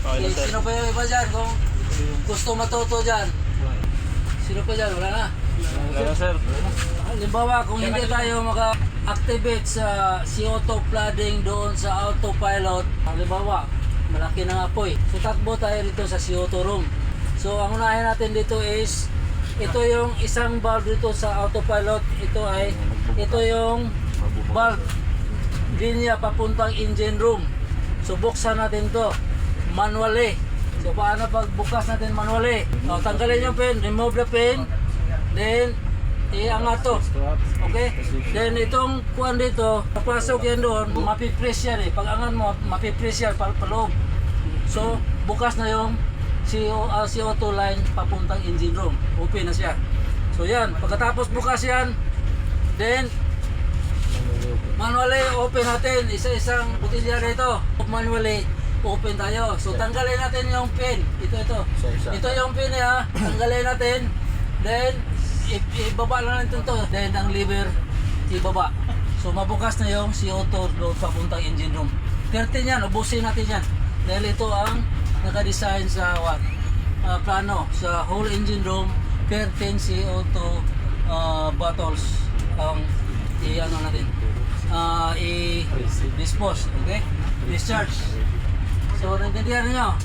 Okay na, sir. Sino pa yung iba dyan? Kung gusto matuto dyan. Sino pa dyan? Wala na. Wala na, sir. Halimbawa, kung hindi tayo maka-activate sa CO2 flooding doon sa autopilot, halimbawa, malaki ng apoy. So, takbo tayo dito sa CO2 room. So, ang unahin natin dito is, ito yung isang valve dito sa autopilot. Ito yung valve linya papuntang engine room. So, buksan natin to manually. So, paano pagbukas natin manually? O, tanggalin yung pin, remove the pin, then, iangat to. Okay? Then, itong kuwan dito, papasok yan doon, mapipress yan eh. Pag angan mo, mapipress yan paloob. So, bukas na yung CO2 line papuntang engine room. Open na siya. So, yan. Pagkatapos bukas yan, then, manually open natin. Isa-isang butilya dito. Manually open tayo. So, tanggalin natin yung pin. Ito. Ito yung pin ha. Tanggalin natin. Then, ibaba lang natin to. Then, ang lever, ibaba. So, mabukas na yung CO2 load papuntang engine room. 13 yan. Ubusin natin yan. Dahil ito ang nakadesign sa plano. Sa whole engine room, 13 CO2 bottles ang i-ano natin. I-dispose. Okay? Discharge. So, naintindihan niyo?